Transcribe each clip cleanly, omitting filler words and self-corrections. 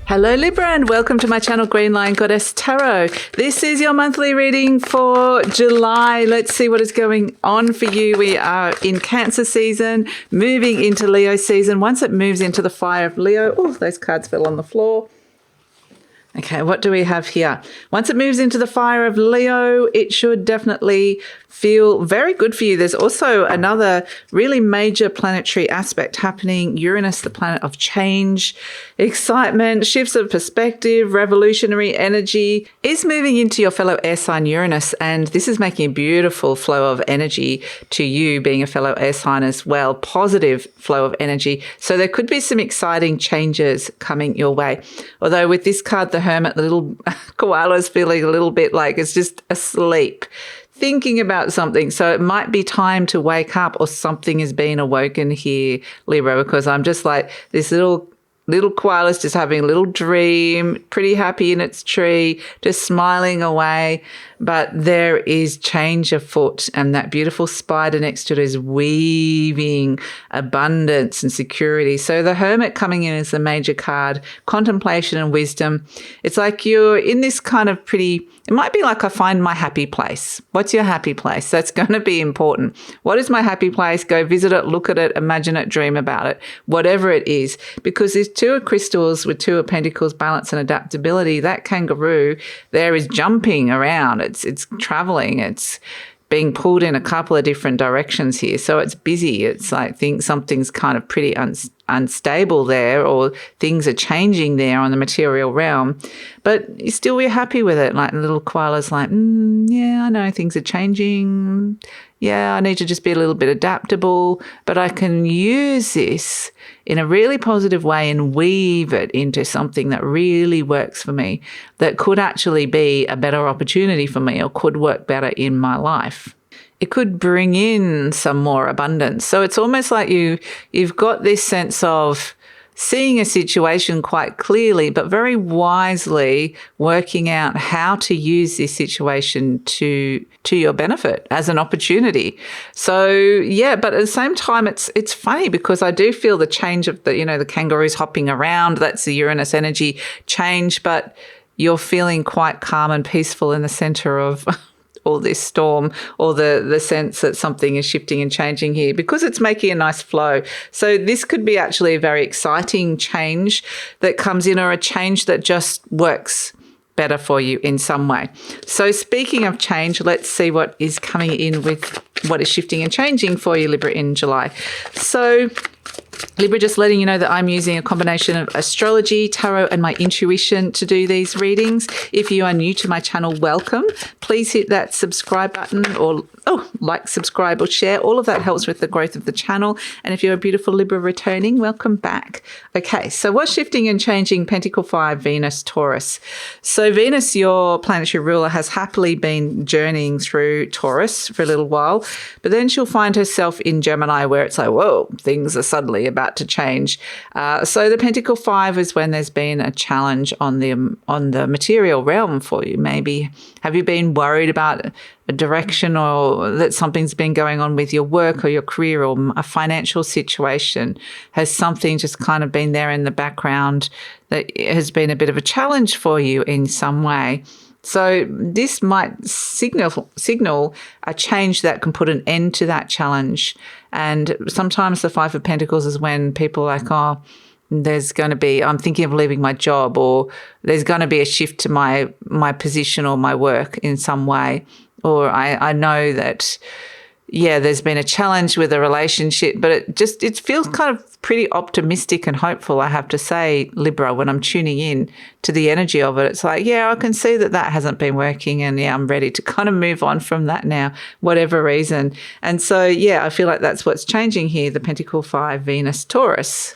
Hello Libra and welcome to my channel GreenLion Goddess Tarot. This is your monthly reading for July. Let's see what is going on for you. We are in Cancer season, moving into Leo season. Once it moves into the fire of Leo, oh, those cards fell on the floor. Okay, what do we have here? Once it moves into the fire of Leo, it should definitely feel very good for you. There's also another really major planetary aspect happening. Uranus, the planet of change, excitement, shifts of perspective, revolutionary energy, is moving into your fellow air sign Uranus. And this is making a beautiful flow of energy to you, being a fellow air sign as well, positive flow of energy. So there could be some exciting changes coming your way. Although with this card, the Hermit, the little koala is feeling a little bit like it's just asleep, thinking about something. So it might be time to wake up, or something is being awoken here, Libra, because I'm just like this little koala's just having a little dream, pretty happy in its tree, just smiling away. But there is change afoot, and that beautiful spider next to it is weaving abundance and security. So the Hermit coming in as the major card, contemplation and wisdom. It's like you're in this kind of pretty, it might be like I find my happy place. What's your happy place? That's going to be important. What is my happy place? Go visit it, look at it, imagine it, dream about it, whatever it is. Because there's two of crystals with two of pentacles, balance and adaptability. That kangaroo there is jumping around. It's traveling. It's being pulled in a couple of different directions here. So it's busy. It's like something's kind of pretty unstable there, or things are changing there on the material realm, but you still be happy with it. Like the little koala's like, yeah, I know things are changing. Yeah, I need to just be a little bit adaptable, but I can use this in a really positive way and weave it into something that really works for me, that could actually be a better opportunity for me, or could work better in my life. It could bring in some more abundance. So it's almost like you've got this sense of seeing a situation quite clearly, but very wisely working out how to use this situation to your benefit as an opportunity. So yeah, but at the same time, it's funny because I do feel the change of the kangaroos hopping around. That's the Uranus energy change, but you're feeling quite calm and peaceful in the center of all this storm, or the sense that something is shifting and changing here, because it's making a nice flow. So this could be actually a very exciting change that comes in, or a change that just works better for you in some way. So speaking of change, let's see what is coming in with what is shifting and changing for you, Libra, in July. So Libra, just letting you know that I'm using a combination of astrology, tarot, and my intuition to do these readings. If you are new to my channel, welcome. Please hit that subscribe button, or like, subscribe, or share. All of that helps with the growth of the channel. And if you're a beautiful Libra returning, welcome back. Okay, so what's shifting and changing? Pentacle 5, Venus, Taurus. So Venus, your planetary ruler, has happily been journeying through Taurus for a little while, but then she'll find herself in Gemini, where it's like, whoa, things are suddenly about to change. So the Pentacle 5 is when there's been a challenge on the material realm for you. Maybe have you been worried about a direction, or that something's been going on with your work or your career or a financial situation? Has something just kind of been there in the background that has been a bit of a challenge for you in some way? So this might signal a change that can put an end to that challenge. And sometimes the 5 of Pentacles is when people are like, oh, there's going to be, I'm thinking of leaving my job, or there's going to be a shift to my position or my work in some way. Or I know that, yeah, there's been a challenge with a relationship, but it feels kind of pretty optimistic and hopeful, I have to say, Libra, when I'm tuning in to the energy of it. It's like, yeah, I can see that hasn't been working, and yeah, I'm ready to kind of move on from that now, whatever reason. And so, yeah, I feel like that's what's changing here, the Pentacle 5, Venus, Taurus.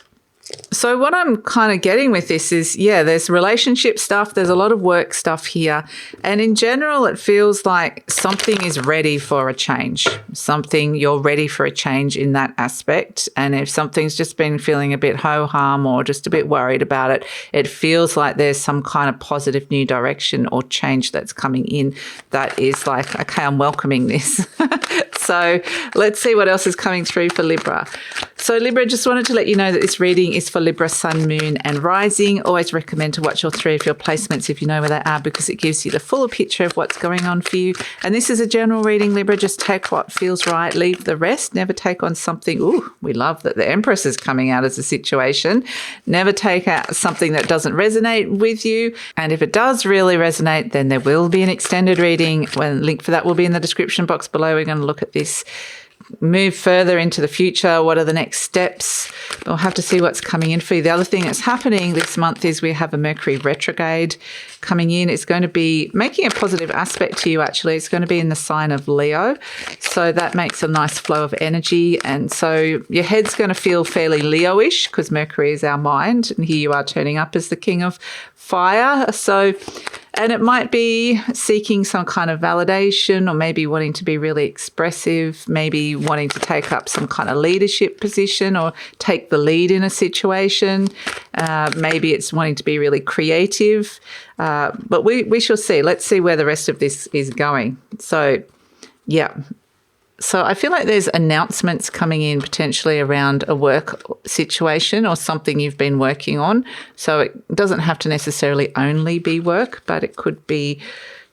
So what I'm kind of getting with this is, yeah, there's relationship stuff, there's a lot of work stuff here. And in general, it feels like something is ready for a change. You're ready for a change in that aspect. And if something's just been feeling a bit ho-hum or just a bit worried about it, it feels like there's some kind of positive new direction or change that's coming in that is like, okay, I'm welcoming this. So let's see what else is coming through for Libra. So So Libra, just wanted to let you know that this reading is for Libra, Sun, Moon and Rising. Always recommend to watch all three of your placements if you know where they are, because it gives you the fuller picture of what's going on for you. And this is a general reading, Libra. Just take what feels right, leave the rest. Never take on something. Ooh, we love that the Empress is coming out as a situation. Never take out something that doesn't resonate with you. And if it does really resonate, then there will be an extended reading. When link for that will be in the description box below. We're going to look at this, move further into the future. What are the next steps? We'll have to see what's coming in for you. The other thing that's happening this month is we have a Mercury retrograde coming in. It's going to be making a positive aspect to you, actually. It's going to be in the sign of Leo. So that makes a nice flow of energy. And so your head's going to feel fairly Leo-ish because Mercury is our mind. And here you are turning up as the king of fire. So, and it might be seeking some kind of validation, or maybe wanting to be really expressive, maybe wanting to take up some kind of leadership position or take the lead in a situation. Maybe it's wanting to be really creative. But we shall see. Let's see where the rest of this is going. So, yeah. So I feel like there's announcements coming in potentially around a work situation or something you've been working on. So it doesn't have to necessarily only be work, but it could be,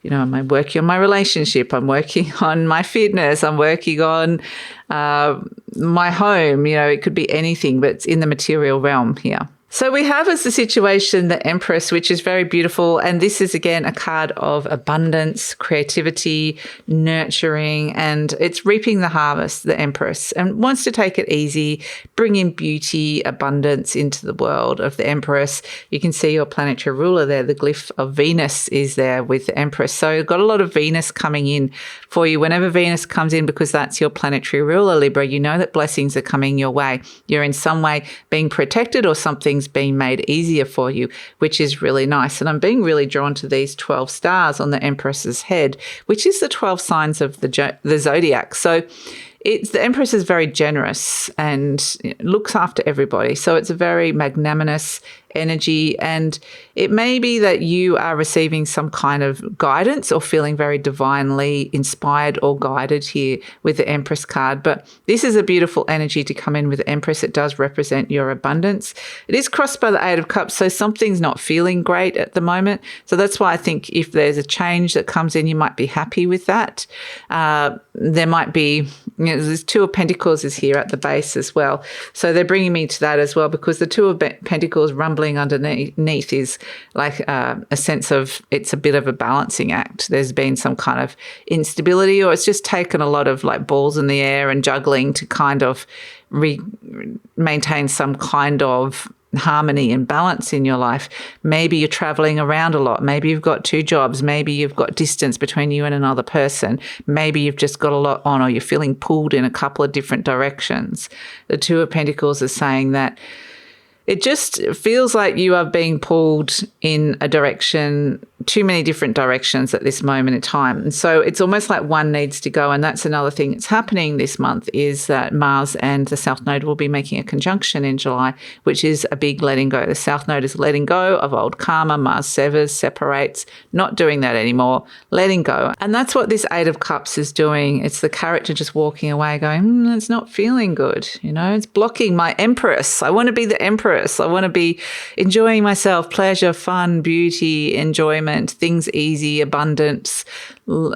you know, I'm working on my relationship, I'm working on my fitness, I'm working on my home. You know, it could be anything, but it's in the material realm here. So we have as the situation the Empress, which is very beautiful. And this is, again, a card of abundance, creativity, nurturing, and it's reaping the harvest, the Empress, and wants to take it easy, bring in beauty, abundance into the world of the Empress. You can see your planetary ruler there. The glyph of Venus is there with the Empress. So you've got a lot of Venus coming in for you. Whenever Venus comes in, because that's your planetary ruler, Libra, you know that blessings are coming your way. You're in some way being protected, or something being made easier for you, which is really nice. And I'm being really drawn to these 12 stars on the Empress's head, which is the 12 signs of the zodiac. So the Empress is very generous and looks after everybody. So it's a very magnanimous energy, and it may be that you are receiving some kind of guidance or feeling very divinely inspired or guided here with the Empress card. But this is a beautiful energy to come in with the Empress. It does represent your abundance. It is crossed by the Eight of Cups, so something's not feeling great at the moment. So that's why I think if there's a change that comes in, you might be happy with that. There might be, you know, there's Two of Pentacles is here at the base as well. So they're bringing me to that as well, because the Two of Pentacles rumbling underneath is like a sense of, it's a bit of a balancing act. There's been some kind of instability, or it's just taken a lot of like balls in the air and juggling to kind of maintain some kind of harmony and balance in your life. Maybe you're traveling around a lot. Maybe you've got two jobs. Maybe you've got distance between you and another person. Maybe you've just got a lot on, or you're feeling pulled in a couple of different directions. The Two of Pentacles is saying that it just feels like you are being pulled in a direction, too many different directions at this moment in time. And so it's almost like one needs to go. And that's another thing that's happening this month, is that Mars and the South Node will be making a conjunction in July, which is a big letting go. The South Node is letting go of old karma. Mars severs, separates, not doing that anymore, letting go. And that's what this Eight of Cups is doing. It's the character just walking away going, it's not feeling good. You know, it's blocking my Empress. I want to be the Empress. I want to be enjoying myself, pleasure, fun, beauty, enjoyment, things easy, abundance,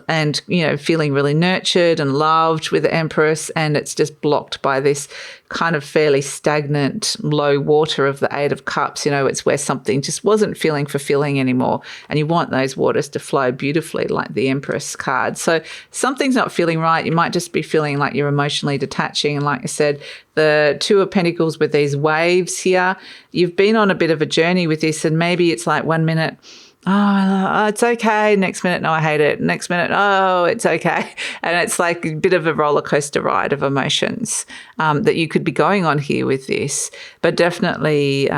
and, you know, feeling really nurtured and loved with the Empress. And it's just blocked by this kind of fairly stagnant low water of the Eight of Cups. You know, it's where something just wasn't feeling fulfilling anymore, and you want those waters to flow beautifully, like the Empress card. So something's not feeling right. You might just be feeling like you're emotionally detaching. And like I said, the Two of Pentacles with these waves here, you've been on a bit of a journey with this, and maybe it's like 1 minute, oh, it's okay. Next minute, no, I hate it. Next minute, oh, it's okay. And it's like a bit of a roller coaster ride of emotions that you could be going on here with this. But definitely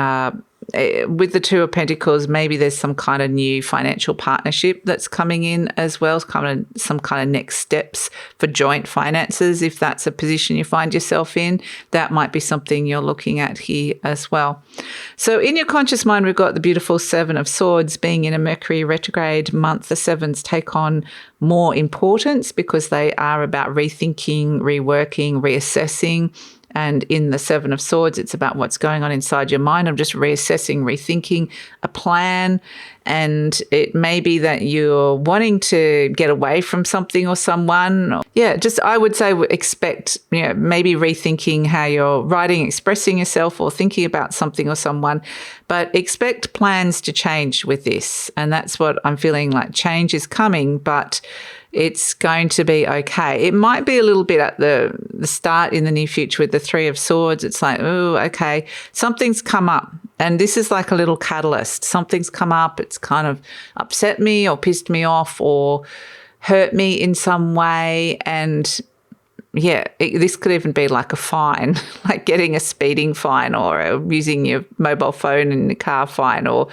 with the Two of Pentacles, maybe there's some kind of new financial partnership that's coming in as well, some kind of next steps for joint finances. If that's a position you find yourself in, that might be something you're looking at here as well. So in your conscious mind, we've got the beautiful Seven of Swords. Being in a Mercury retrograde month, the sevens take on more importance because they are about rethinking, reworking, reassessing, And in the Seven of Swords, it's about what's going on inside your mind. I'm just reassessing, rethinking a plan. And it may be that you're wanting to get away from something or someone. Yeah, just I would say expect, maybe rethinking how you're writing, expressing yourself, or thinking about something or someone. But expect plans to change with this. And that's what I'm feeling like. Change is coming, but it's going to be okay. It might be a little bit at the start in the near future with the Three of Swords. It's like, oh, okay, something's come up. And this is like a little catalyst. Something's come up. It's kind of upset me or pissed me off or hurt me in some way. And this could even be like a fine, like getting a speeding fine or using your mobile phone in the car fine or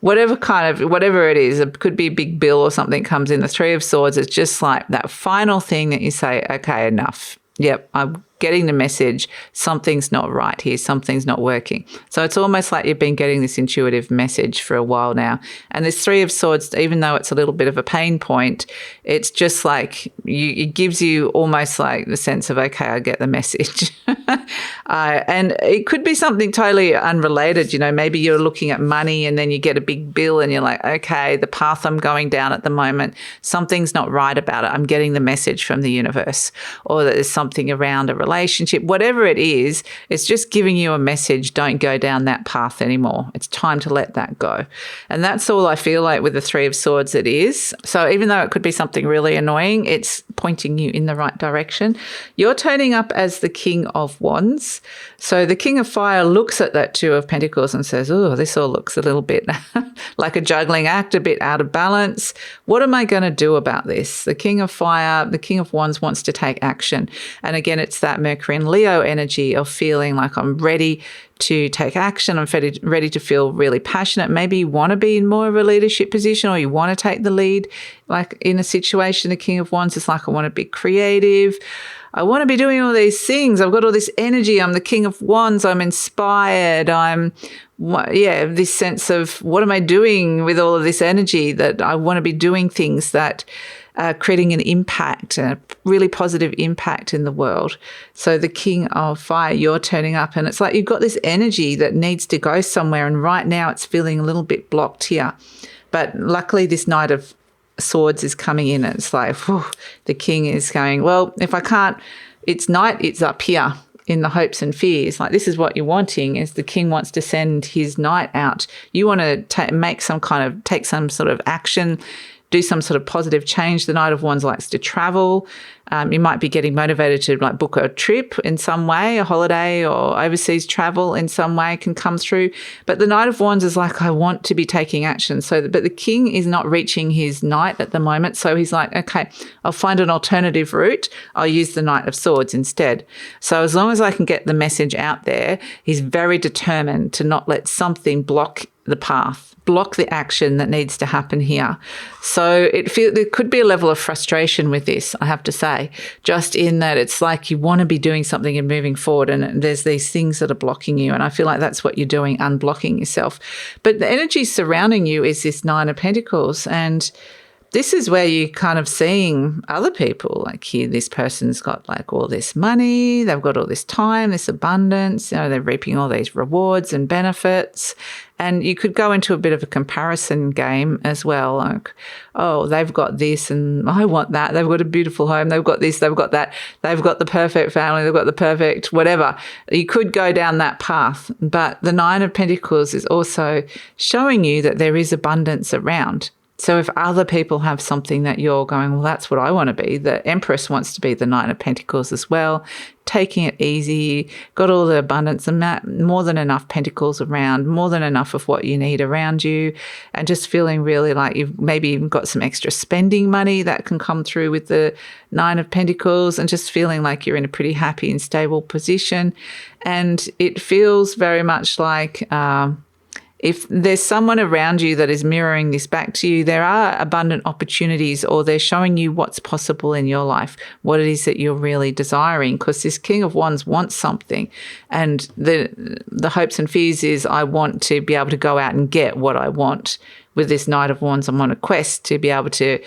whatever it is. It could be a big bill or something comes in. The Three of Swords is just like that final thing that you say, okay, enough. Yep, I'm getting the message. Something's not right here. Something's not working. So it's almost like you've been getting this intuitive message for a while now. And this Three of Swords, even though it's a little bit of a pain point, it's just like it gives you almost like the sense of, okay, I get the message. And it could be something totally unrelated. Maybe you're looking at money and then you get a big bill and you're like, okay, the path I'm going down at the moment, something's not right about it. I'm getting the message from the universe, or that there's something around a relationship, whatever it is, it's just giving you a message. Don't go down that path anymore. It's time to let that go. And that's all I feel like with the Three of Swords it is. So even though it could be something really annoying, it's pointing you in the right direction. You're turning up as the King of Wands. So the King of Fire looks at that Two of Pentacles and says, oh, this all looks a little bit like a juggling act, a bit out of balance. What am I going to do about this? The King of Fire, the King of Wands wants to take action. And again, it's that Mercury and Leo energy of feeling like I'm ready to take action. I'm ready to feel really passionate. Maybe you want to be in more of a leadership position, or you want to take the lead. Like in a situation, the King of Wands is like, I want to be creative. I want to be doing all these things. I've got all this energy. I'm the King of Wands. I'm inspired. This sense of what am I doing with all of this energy, that I want to be doing things that creating an impact, a really positive impact in the world. So the King of Fire, you're turning up and it's like you've got this energy that needs to go somewhere, and right now it's feeling a little bit blocked here. But luckily this Knight of Swords is coming in and it's like, whew, the King is going, well, if I can't, it's night, it's up here in the hopes and fears. Like this is what you're wanting, is the King wants to send his knight out. You want to take some sort of action, do some sort of positive change. The Knight of Wands likes to travel. You might be getting motivated to like book a trip in some way, a holiday or overseas travel in some way can come through. But the Knight of Wands is like, I want to be taking action. But the King is not reaching his knight at the moment. So he's like, okay, I'll find an alternative route. I'll use the Knight of Swords instead. So as long as I can get the message out there, he's very determined to not let something block the path, block the action that needs to happen here. So there could be a level of frustration with this, I have to say, just in that it's like you want to be doing something and moving forward, and there's these things that are blocking you. And I feel like that's what you're doing, unblocking yourself. But the energy surrounding you is this Nine of Pentacles, and this is where you're kind of seeing other people, like here, this person's got like all this money, they've got all this time, this abundance, they're reaping all these rewards and benefits. And you could go into a bit of a comparison game as well. Like, oh, they've got this and I want that. They've got a beautiful home. They've got this, they've got that. They've got the perfect family. They've got the perfect whatever. You could go down that path. But the Nine of Pentacles is also showing you that there is abundance around. So if other people have something that you're going, well, that's what I want to be. The Empress wants to be the Nine of Pentacles as well, taking it easy, got all the abundance and more than enough pentacles around, more than enough of what you need around you, and just feeling really like you've maybe even got some extra spending money that can come through with the Nine of Pentacles, and just feeling like you're in a pretty happy and stable position. And it feels very much like if there's someone around you that is mirroring this back to you, there are abundant opportunities, or they're showing you what's possible in your life, what it is that you're really desiring, because this King of Wands wants something. And the hopes and fears is, I want to be able to go out and get what I want. With this Knight of Wands, I'm on a quest to be able to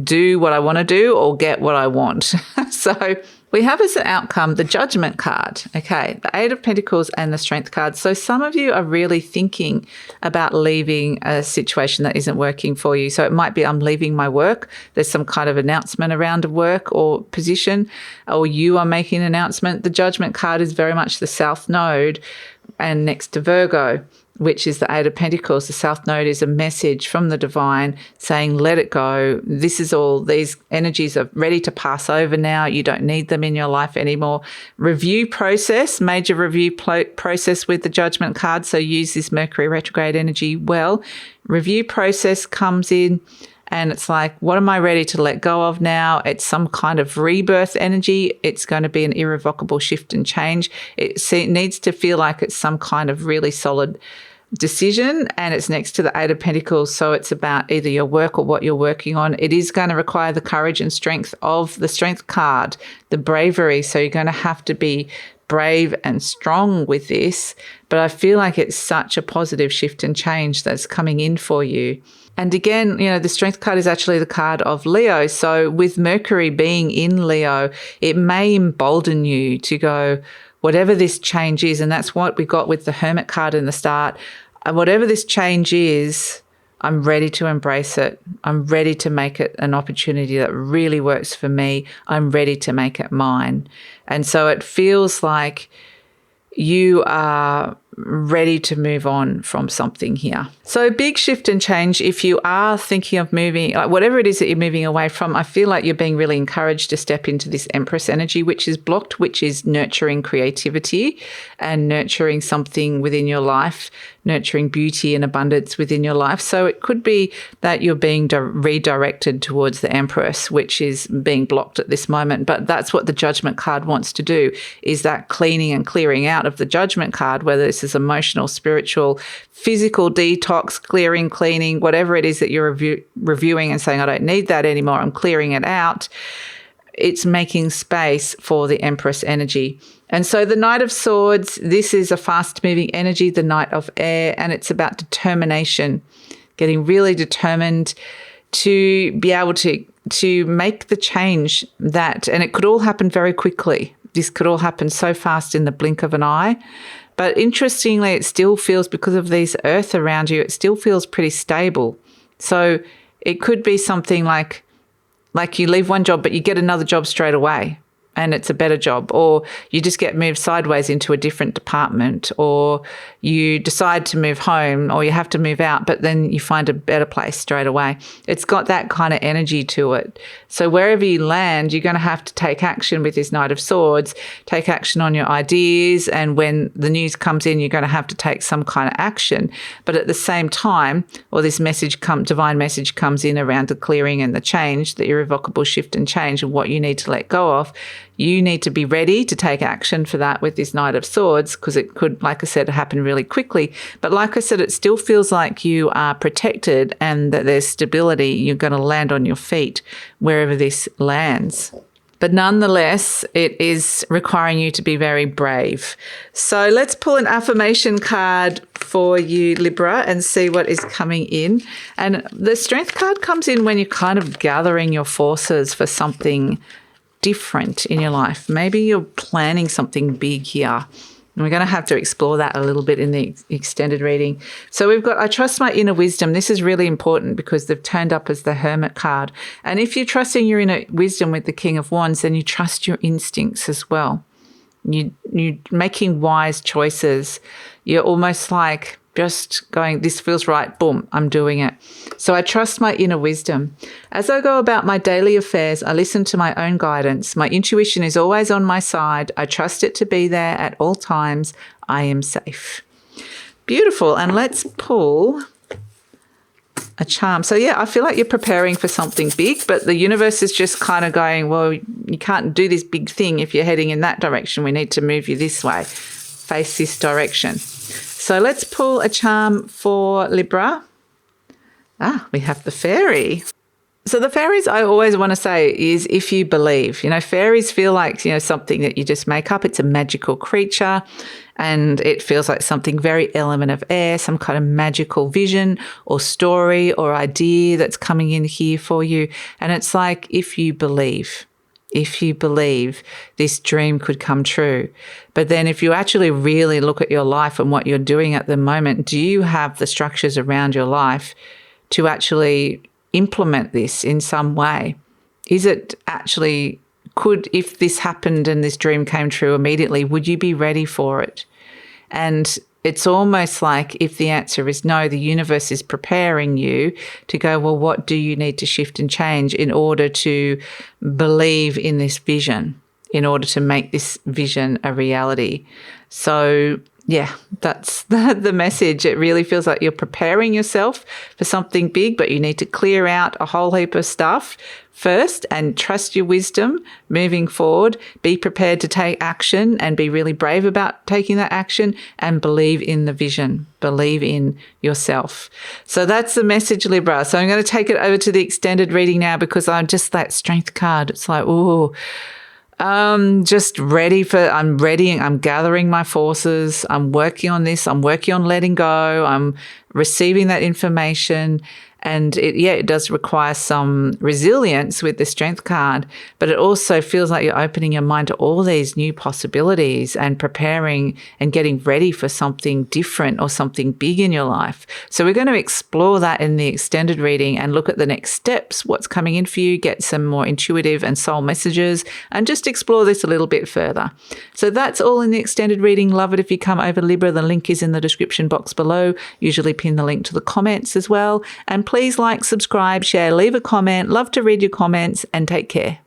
do what I want to do or get what I want. So We have as an outcome the Judgment card, okay, the Eight of Pentacles and the Strength card. So some of you are really thinking about leaving a situation that isn't working for you. So it might be, I'm leaving my work. There's some kind of announcement around a work or position, or you are making an announcement. The Judgment card is very much the South Node and next to Virgo, which is the Eight of Pentacles. The South Node is a message from the divine saying, let it go. This is all, these energies are ready to pass over now. You don't need them in your life anymore. Review process, major review process with the Judgment card. So use this Mercury retrograde energy well. Review process comes in and it's like, what am I ready to let go of now? It's some kind of rebirth energy. It's going to be an irrevocable shift and change. It needs to feel like it's some kind of really solid decision, and it's next to the Eight of Pentacles. So it's about either your work or what you're working on. It is going to require the courage and strength of the Strength card, the bravery. So you're going to have to be brave and strong with this. But I feel like it's such a positive shift and change that's coming in for you. And again, the Strength card is actually the card of Leo. So with Mercury being in Leo, it may embolden you to go, whatever this change is, and that's what we got with the Hermit card in the start, whatever this change is, I'm ready to embrace it. I'm ready to make it an opportunity that really works for me. I'm ready to make it mine. And so it feels like you are ready to move on from something here. So big shift and change. If you are thinking of moving, whatever it is that you're moving away from, I feel like you're being really encouraged to step into this Empress energy, which is blocked, which is nurturing creativity and nurturing something within your life, nurturing beauty and abundance within your life. So it could be that you're being redirected towards the Empress, which is being blocked at this moment. But that's what the Judgment card wants to do, is that cleaning and clearing out of the Judgment card, whether this is emotional, spiritual, physical detox, clearing, cleaning, whatever it is that you're reviewing and saying, I don't need that anymore, I'm clearing it out. It's making space for the Empress energy. And so the Knight of Swords, this is a fast-moving energy, the Knight of Air, and it's about determination, getting really determined to be able to make the change that, and it could all happen very quickly. This could all happen so fast in the blink of an eye. But interestingly, it still feels, because of these earth around you, it still feels pretty stable. So it could be something like you leave one job, but you get another job straight away and it's a better job, or you just get moved sideways into a different department, or you decide to move home, or you have to move out, but then you find a better place straight away. It's got that kind of energy to it. So wherever you land, you're going to have to take action with this Knight of Swords, take action on your ideas, and when the news comes in, you're going to have to take some kind of action. But at the same time, or this divine message comes in around the clearing and the change, the irrevocable shift and change, and what you need to let go of. You need to be ready to take action for that with this Knight of Swords, because it could, like I said, happen really quickly. But like I said, it still feels like you are protected and that there's stability. You're going to land on your feet wherever this lands. But nonetheless, it is requiring you to be very brave. So let's pull an affirmation card for you, Libra, and see what is coming in. And the Strength card comes in when you're kind of gathering your forces for something different in your life. Maybe you're planning something big here. And we're going to have to explore that a little bit in the extended reading. So we've got, I trust my inner wisdom. This is really important because they've turned up as the Hermit card. And if you're trusting your inner wisdom with the King of Wands, then you trust your instincts as well. You're making wise choices. You're almost like just going, this feels right, boom, I'm doing it. So I trust my inner wisdom. As I go about my daily affairs, I listen to my own guidance. My intuition is always on my side. I trust it to be there at all times. I am safe. Beautiful. And let's pull a charm. So yeah, I feel like you're preparing for something big, but the universe is just kind of going, well, you can't do this big thing if you're heading in that direction. We need to move you this way. Face this direction. So let's pull a charm for Libra. We have the Fairie. So the fairies, I always want to say, is if you believe. Fairies feel like, something that you just make up. It's a magical creature, and it feels like something very element of air, some kind of magical vision or story or idea that's coming in here for you. And it's like, if you believe. if you believe this dream could come true. But then if you actually really look at your life and what you're doing at the moment, do you have the structures around your life to actually implement this in some way? Is it actually, if this happened and this dream came true immediately, would you be ready for it? And it's almost like if the answer is no, the universe is preparing you to go, well, what do you need to shift and change in order to believe in this vision, in order to make this vision a reality? So yeah, that's the message. It really feels like you're preparing yourself for something big, but you need to clear out a whole heap of stuff first and trust your wisdom moving forward. Be prepared to take action and be really brave about taking that action, and believe in the vision. Believe in yourself. So that's the message, Libra. So I'm going to take it over to the extended reading now, because I'm just that strength card. It's like, ooh, just ready I'm ready. I'm gathering my forces. I'm working on this. I'm working on letting go. I'm receiving that information. And it does require some resilience with the strength card, but it also feels like you're opening your mind to all these new possibilities and preparing and getting ready for something different or something big in your life. So we're going to explore that in the extended reading and look at the next steps, what's coming in for you, get some more intuitive and soul messages, and just explore this a little bit further. So that's all in the extended reading. Love it if you come over Libra. The link is in the description box below. Usually pin the link to the comments as well. And please like, subscribe, share, leave a comment. Love to read your comments, and take care.